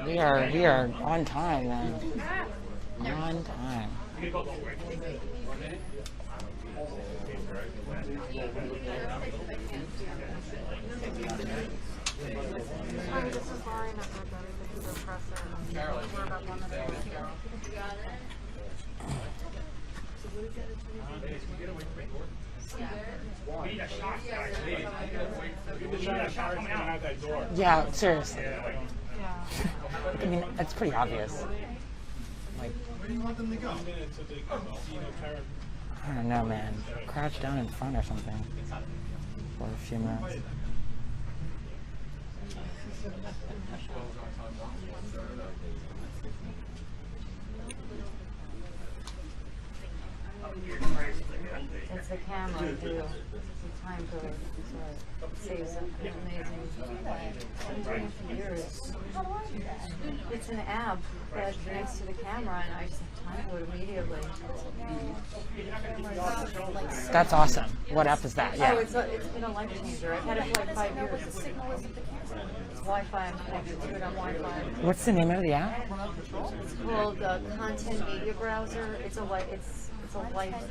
We are on time then. On time. Hi, this is Brian at the Gabby Petito presser. We're about 1 minute late. Yeah, seriously. Yeah. I mean, it's pretty obvious. Like, Where do you want them to go? I don't know, man. Crouch down in front or something for a few minutes. It's the camera too. It's a time code. So it saves an amazing way. I've been doing it for years. How do I do that? It's an app that connects to the camera, and I just have time code immediately. That's awesome. What app is that? Oh, Yeah. it's been a life changer. I've had it for like 5 years. The signal isn't the camera. It's Wi-Fi. I'm connected to it on Wi-Fi. What's the name of the app? It's called Content Media Browser. It's a life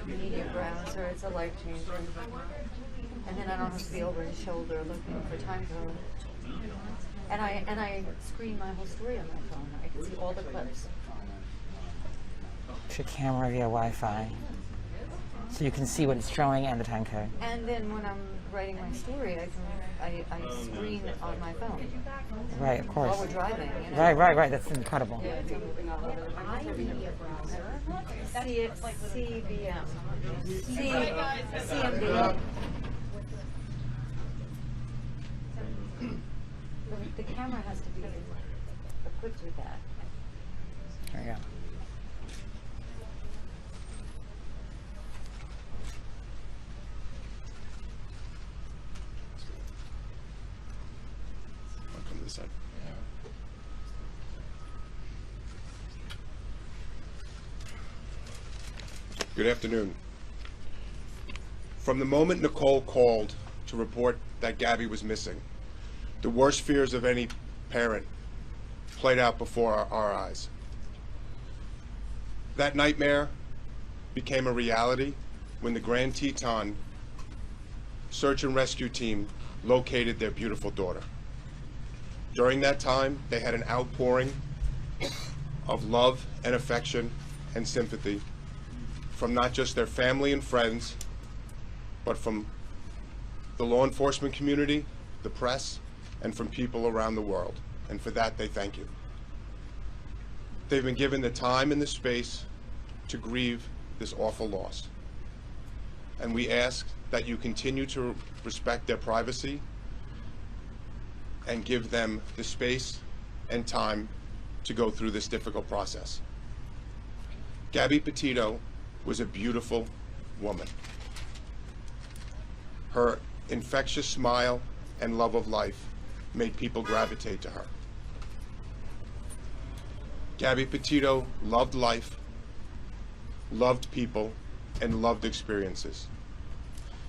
media browser. It's a life changer. And then I don't have to be over his shoulder looking for time code. And I screen my whole story on my phone. I can see all the clips. It's your camera via Wi-Fi. So you can see what it's showing and the time code. And then when I'm writing my story, I screen on my phone Right, of course. while we're driving. You know? Right. That's incredible. CVM. CMD. The camera has to be equipped with that. There you go. I'll come to this side. Good afternoon. From the moment Nicole called to report that Gabby was missing, the worst fears of any parent played out before our eyes. That nightmare became a reality when the Grand Teton search and rescue team located their beautiful daughter. During that time, they had an outpouring of love and affection and sympathy from not just their family and friends, but from the law enforcement community, the press, and from people around the world. And for that, they thank you. They've been given the time and the space to grieve this awful loss. And we ask that you continue to respect their privacy and give them the space and time to go through this difficult process. Gabby Petito was a beautiful woman. Her infectious smile and love of life made people gravitate to her. Gabby Petito loved life, loved people, and loved experiences.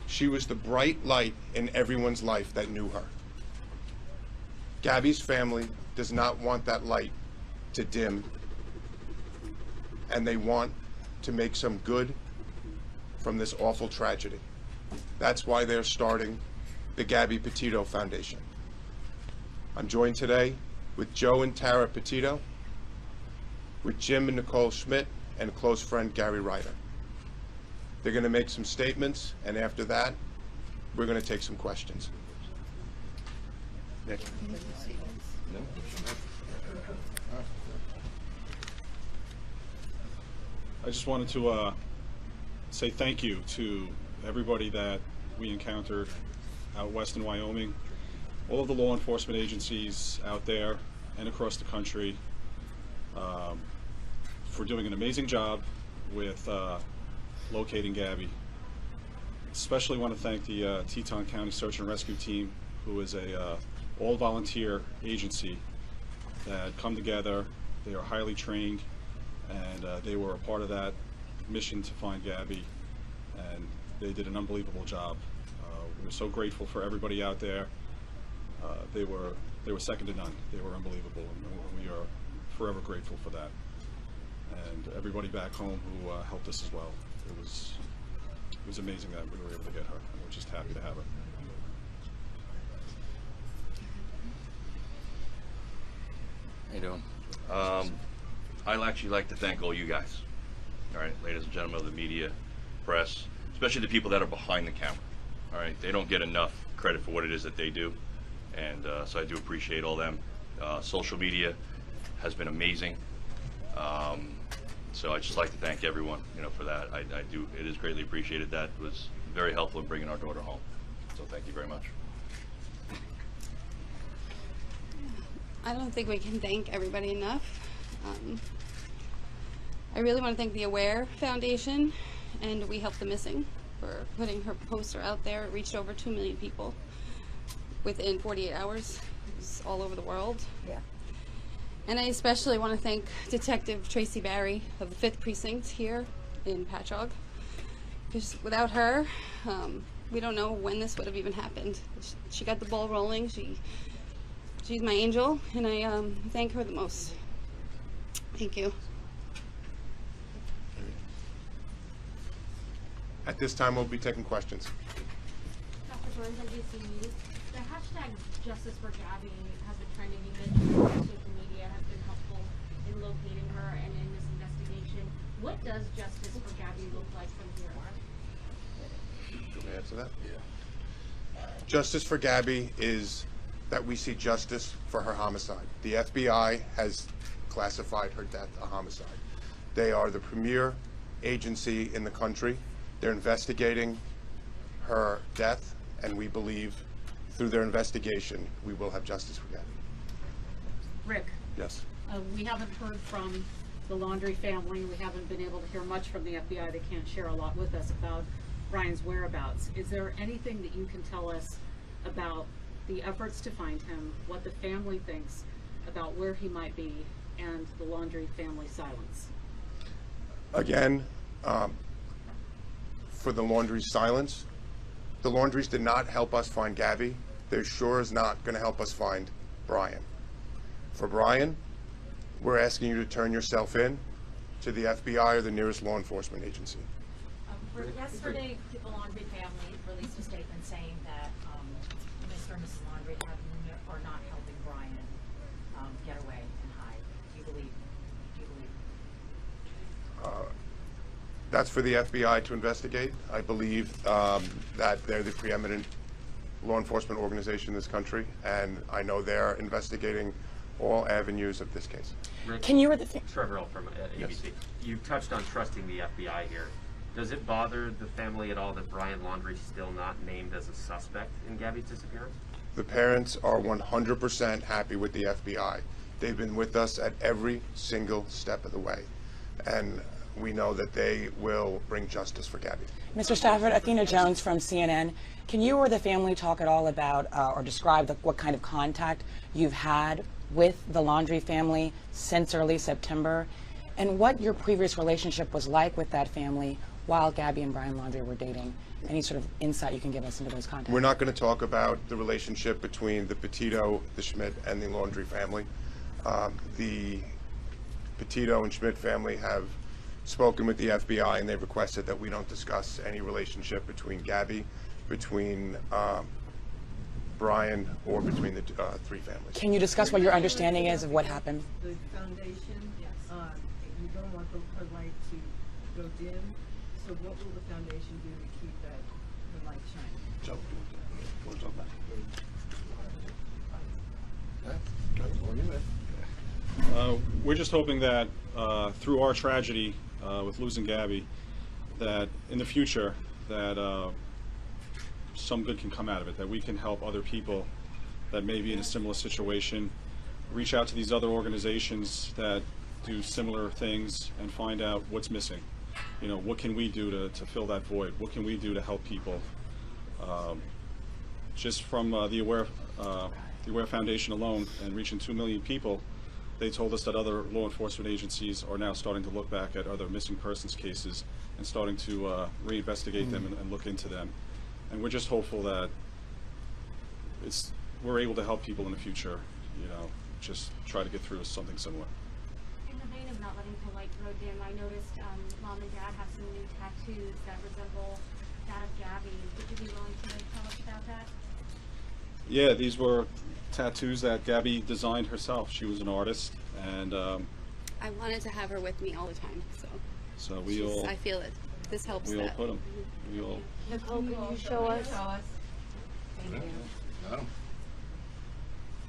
She was the bright light in everyone's life that knew her. Gabby's family does not want that light to dim, and they want to make some good from this awful tragedy. That's why they're starting the Gabby Petito Foundation. I'm joined today with Joe and Tara Petito, with Jim and Nicole Schmidt, and a close friend, Gary Ryder. They're going to make some statements, and after that, we're going to take some questions. Nick. I just wanted to say thank you to everybody that we encountered out west in Wyoming, all of the law enforcement agencies out there and across the country for doing an amazing job with locating Gabby. Especially want to thank the Teton County Search and Rescue Team, who is a all-volunteer agency that come together. They are highly trained, and they were a part of that mission to find Gabby, and they did an unbelievable job. We were so grateful for everybody out there. They were they were second to none. They were unbelievable, and we are forever grateful for that. And everybody back home who helped us as well. It was amazing that we were able to get her, and we're just happy to have her. How you doing? I'd actually like to thank all you guys. All right, ladies and gentlemen of the media, press, especially the people that are behind the camera. All right, they don't get enough credit for what it is that they do, and so I do appreciate all them. Social media has been amazing, so I'd just like to thank everyone, for that. I do. It is greatly appreciated. That was very helpful in bringing our daughter home. So thank you very much. I don't think we can thank everybody enough. I really want to thank the Aware Foundation and We Help the Missing for putting her poster out there. It reached over 2 million people within 48 hours. It was all over the world. Yeah. And I especially want to thank Detective Tracy Barry of the 5th Precinct here in Patchogue, because without her, we don't know when this would have even happened. She got the ball rolling. She's my angel, and I thank her the most. Thank you. At this time, we'll be taking questions. Dr. Burns, NBC News. The hashtag Justice for Gabby has been trending. You mentioned social media has been helpful in locating her and in this investigation. What does Justice for Gabby look like from here on? Do you want me to answer that? Yeah. Justice for Gabby is that we see justice for her homicide. The FBI has classified her death a homicide. They are the premier agency in the country. They're investigating her death, and we believe through their investigation we will have justice for Gabby. Rick, Yes. we haven't heard from the Laundrie family. We haven't been able to hear much from the FBI. They can't share a lot with us about Brian's whereabouts. Is there anything that you can tell us about the efforts to find him, what the family thinks about where he might be, and the Laundrie family silence? Again, for the Laundrie's silence, the Laundries did not help us find Gabby. They're sure is not going to help us find Brian. For Brian, we're asking you to turn yourself in to the FBI or the nearest law enforcement agency. Yesterday, the Laundrie family released a statement saying that Mr. and Mrs. Laundrie are not helping Brian get away and hide. Do you believe? That's for the FBI to investigate. I believe that they're the preeminent law enforcement organization in this country, and I know they're investigating all avenues of this case. Rick, Can you Trevor Earl from ABC. Yes. You touched on trusting the FBI here. Does it bother the family at all that Brian Laundrie is still not named as a suspect in Gabby's disappearance? The parents are 100% happy with the FBI. They've been with us at every single step of the way, and we know that they will bring justice for Gabby. Mr. Stafford, Athena Jones from CNN. Can you or the family talk at all about or describe what kind of contact you've had with the Laundrie family since early September, and what your previous relationship was like with that family while Gabby and Brian Laundrie were dating? Any sort of insight you can give us into those contacts? We're not going to talk about the relationship between the Petito, the Schmidt, and the Laundrie family. The Petito and Schmidt family have spoken with the FBI, and they've requested that we don't discuss any relationship between Gabby, between Brian, or between the three families. Can you discuss what your understanding is of what happened? The foundation, you don't want her light to go dim, so what will the foundation do to keep the light shining? We're just hoping that through our tragedy with losing Gabby, that in the future that some good can come out of it, that we can help other people that may be in a similar situation, reach out to these other organizations that do similar things and find out what's missing. You know, what can we do to fill that void? What can we do to help people? Just from the Aware Foundation alone, and reaching 2 million people, they told us that other law enforcement agencies are now starting to look back at other missing persons cases and starting to reinvestigate them and look into them. And we're just hopeful that we're able to help people in the future, just try to get through something similar. In the vein of not letting the light grow dim, I noticed Mom and Dad have some new tattoos that resemble that of Gabby. Would you be willing to tell us about that? Yeah, these were tattoos that Gabby designed herself. She was an artist, and I wanted to have her with me all the time, so we all. I feel it. This helps. We all put them. We all. Nicole, can you show us? Thank you. Got 'em.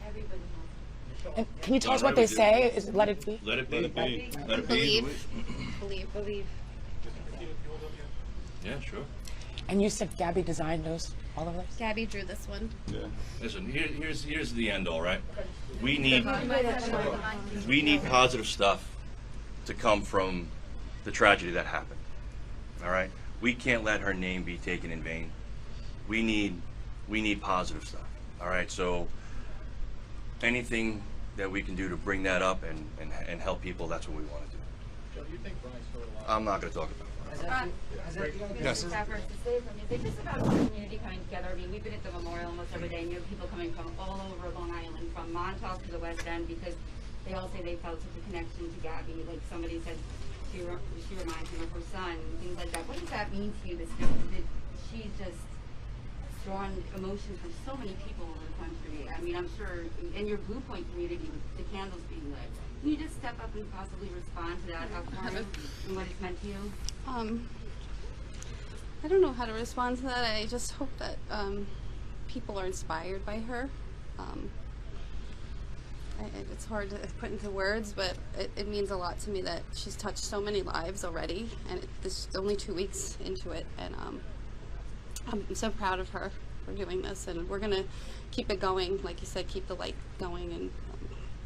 Everybody. And can you tell us what they say? Is it let it be? Let it be. Let it be. Let it be. Believe. Yeah, sure. And you said Gabby designed all of those? Gabby drew this one. Yeah. Listen, here's the end all, right? We need positive stuff to come from the tragedy that happened. All right? We can't let her name be taken in vain. We need positive stuff. All right? So anything that we can do to bring that up and help people, that's what we want to do. Joe, do you think Brian's heard a lot? I'm not going to talk about it. Yes. It's just about the community coming together. I mean, we've been at the memorial almost every day, and you have people coming from all over Long Island, from Montauk to the West End, because they all say they felt such a connection to Gabby. Like somebody said, she reminds them of her son, things like that. What does that mean to you? That she's just drawn emotions from so many people in the country. I mean, I'm sure in your Blue Point community, with the candles being lit, can you just step up and possibly respond to that outpouring and what it's meant to you? I don't know how to respond to that. I just hope that people are inspired by her. It's hard to put into words, but it means a lot to me that she's touched so many lives already, and this is only 2 weeks into it, and I'm so proud of her for doing this, and we're gonna keep it going. Like you said, keep the light going and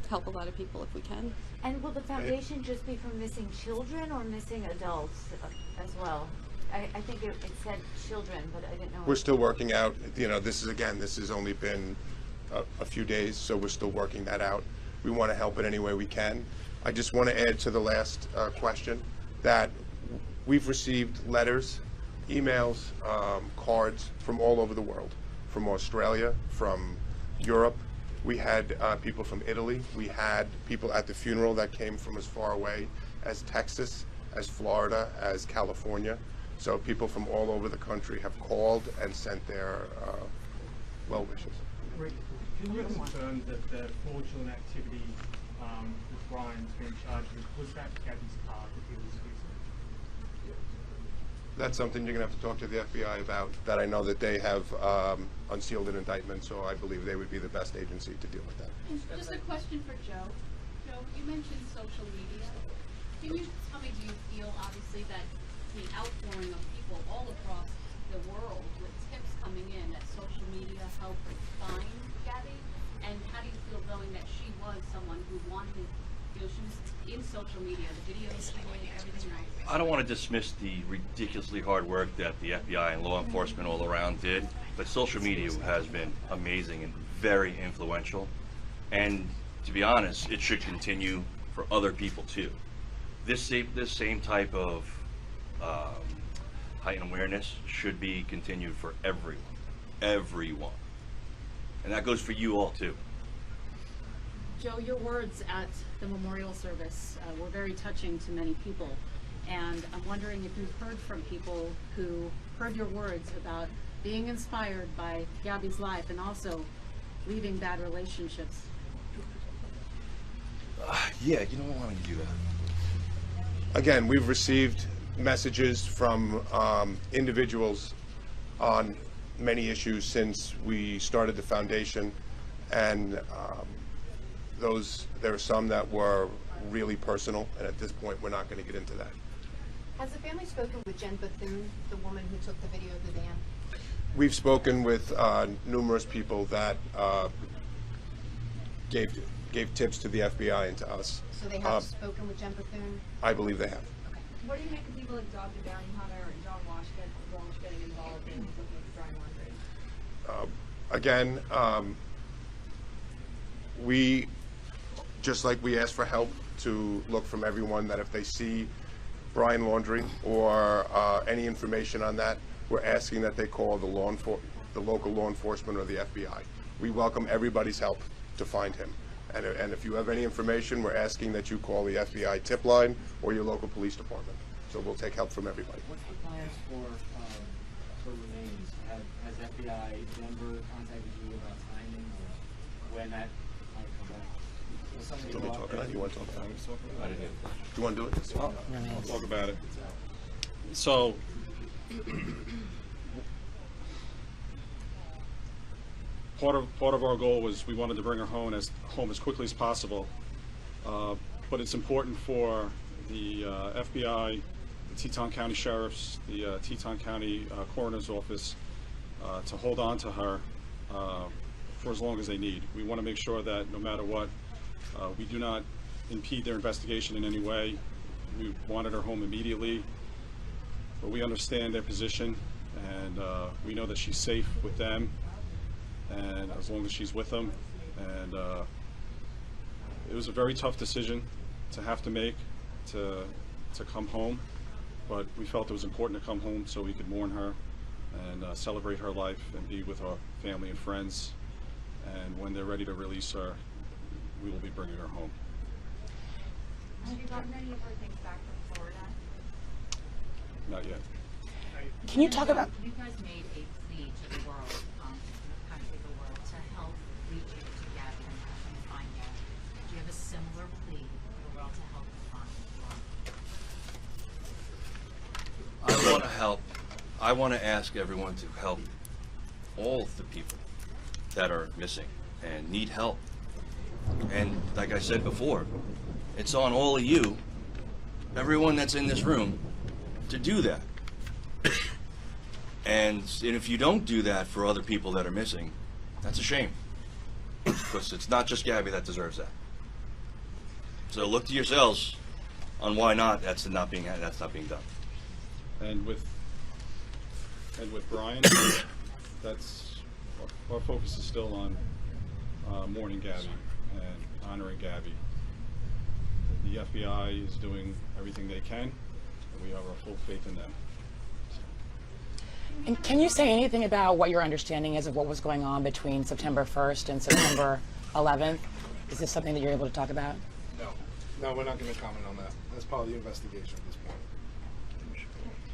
help a lot of people if we can. And will the foundation just be for missing children or missing adults as well? I think it said children, but I didn't know. We're still working out, this has only been a few days, so we're still working that out. We want to help in any way we can. I just want to add to the last question that we've received letters, emails, cards from all over the world, from Australia, from Europe. We had people from Italy. We had people at the funeral that came from as far away as Texas, as Florida, as California. So people from all over the country have called and sent their well wishes. Rick, can you confirm that the fraudulent activity that Brian's been charged with, was that Gabby's car that he was using? That's something you're going to have to talk to the FBI about. That I know that they have unsealed an indictment, so I believe they would be the best agency to deal with that. Just a question for Joe. Joe, you mentioned social media. Can you tell me, do you feel obviously that the outpouring of people all across the world with tips coming in, that social media helped find Gabby? And how do you feel knowing that she was someone who wanted, she was in social media, the videos she made, everything else? I don't want to dismiss the ridiculously hard work that the FBI and law enforcement all around did, but social media has been amazing and very influential. And to be honest, it should continue for other people too. This same type of heightened awareness should be continued for everyone. And that goes for you all too. Joe, your words at the memorial service were very touching to many people. And I'm wondering if you've heard from people who heard your words about being inspired by Gabby's life and also leaving bad relationships. Yeah, you know what, why don't you do that? Again, we've received messages from individuals on many issues since we started the foundation, and there are some that were really personal, and at this point we're not going to get into that. Has the family spoken with Jen Bethune, the woman who took the video of the van? We've spoken with numerous people that gave tips to the FBI and to us. So they have spoken with Jen Bethune? I believe they have. Okay. What do you make of people like Dr. Bounty Hunter and John Walsh getting involved in looking at Brian Laundrie? Again, we, just like we ask for help to look from everyone, that if they see Brian Laundrie or any information on that, we're asking that they call the local law enforcement or the FBI. We welcome everybody's help to find him. And if you have any information, we're asking that you call the FBI tip line or your local police department. So we'll take help from everybody. What's the plans for remains? Has FBI Denver contacted you about timing or when that might come back? Will somebody Do you want go to out talk about it? there? You want to talk about it? I didn't get it. Do you want to do it? I'll talk about it. So, part of our goal was we wanted to bring her home as quickly as possible, but it's important for the FBI, the Teton County Sheriff's, the Teton County Coroner's Office to hold on to her for as long as they need. We want to make sure that no matter what, we do not impede their investigation in any way. We wanted her home immediately, but we understand their position, and we know that she's safe with them, and as long as she's with them. And it was a very tough decision to have to make to come home, but we felt it was important to come home so we could mourn her and celebrate her life and be with our family and friends. And when they're ready to release her, we will be bringing her home. Have you gotten any of her things back from Florida? Not yet. Can you talk about? You guys made a plea to the world, to the country, the world, to help reach you to Gabby and help them find Gabby. Do you have a similar plea for the world to help them find Gabby? I want to help. I want to ask everyone to help all the people that are missing and need help. And like I said before, it's on all of you, everyone that's in this room, to do that. And if you don't do that for other people that are missing, that's a shame. Because it's not just Gabby that deserves that. So look to yourselves on why not that's not being done. And with Brian, that's our focus is still on mourning Gabby and honoring Gabby. The FBI is doing everything they can, and we have our full faith in them. And can you say anything about what your understanding is of what was going on between September 1st and September 11th? Is this something that you're able to talk about? No, we're not going to comment on that. That's part of the investigation at this point.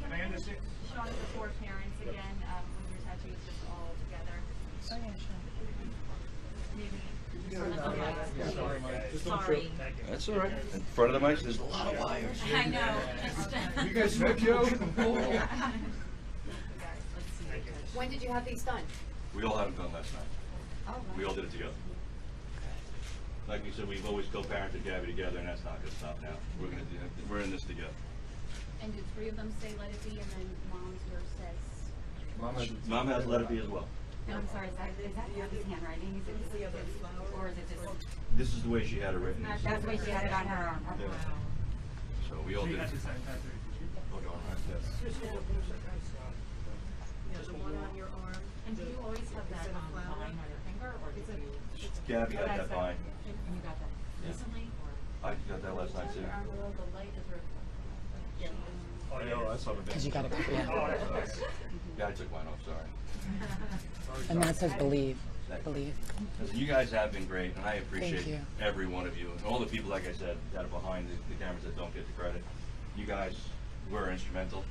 Can I understand? Sean, the four parents again, with your tattoos just all together. Oh yeah, Sean. Sorry. That's all right. In front of the mic, there's a lot of wires. I know. You guys smoke, Joe? When did you have these done? We all had them done last night. Oh, We all did it together. Like we said, we've always co-parented Gabby together, and that's not going to stop now. We're in this together. And did three of them say let it be, and then mom's yours says? Mom has let it be as well. No, I'm sorry, is that Gabby's handwriting? Is it or is it just? This is the way she had it written. That's the way she had it on her arm. Yeah. So we all So you did. had the same tattoo, did you? Oh, darn right, yes. Yeah, the one on your arm. And do you always have that vine on your finger, or did you? Gabby had that vine. And you got that recently, or? I got that last night too. Your arm below the light is reflecting. Oh, yeah, I saw the Because you got to copy it. Yeah, I took mine off, sorry. And then it says believe. Believe. Listen, you guys have been great, and I appreciate you. every one of you, and all the people, like I said, that are behind the cameras that don't get the credit. You guys were instrumental,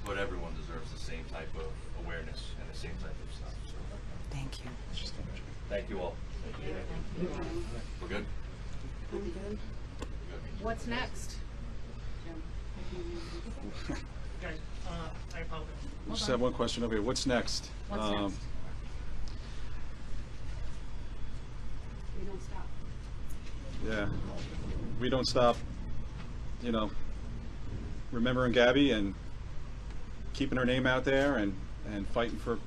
but everyone deserves the same type of awareness and the same type of stuff. So, Thank you. thank you all. We're good? What's next? Guys, I apologize. We just have one question over here. What's next? What's next? We don't stop. Yeah, we don't stop, remembering Gabby and keeping her name out there and fighting for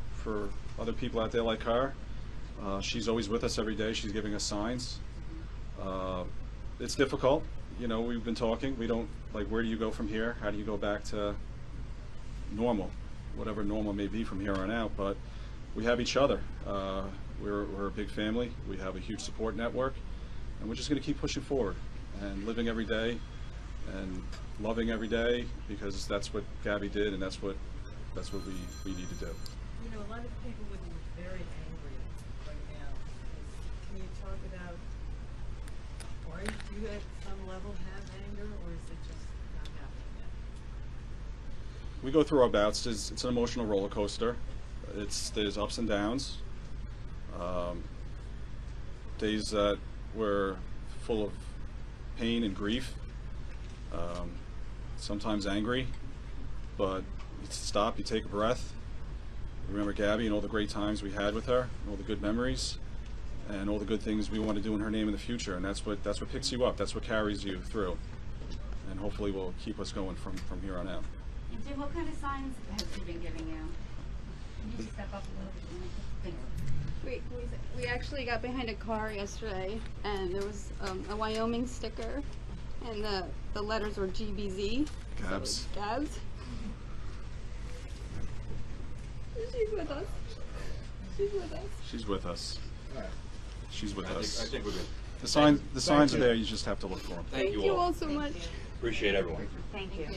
other people out there like her. She's always with us every day. She's giving us signs. It's difficult. We've been talking. We don't, where do you go from here? How do you go back to normal? Whatever normal may be from here on out, but we have each other. We're a big family. We have a huge support network, and we're just going to keep pushing forward and living every day and loving every day, because that's what Gabby did, and that's what we need to do. A lot of people would be very angry you at some level have anger, or is it just not happening yet? We go through our bouts. It's an emotional roller coaster. There's ups and downs. Days that we're full of pain and grief. Sometimes angry, but you stop, you take a breath. Remember Gabby and all the great times we had with her, and all the good memories, and all the good things we want to do in her name in the future. And that's what picks you up. That's what carries you through, and hopefully will keep us going from here on out. And Jim, what kind of signs has she been giving you? Can you step up a little bit? We actually got behind a car yesterday, and there was a Wyoming sticker, and the letters were GBZ. Gabs. So Gabs. She's with us. She's with us. She's with us. She's with us. I think we're good. The signs are there. You just have to look for them. Thank you all so much. Appreciate everyone. Thank you.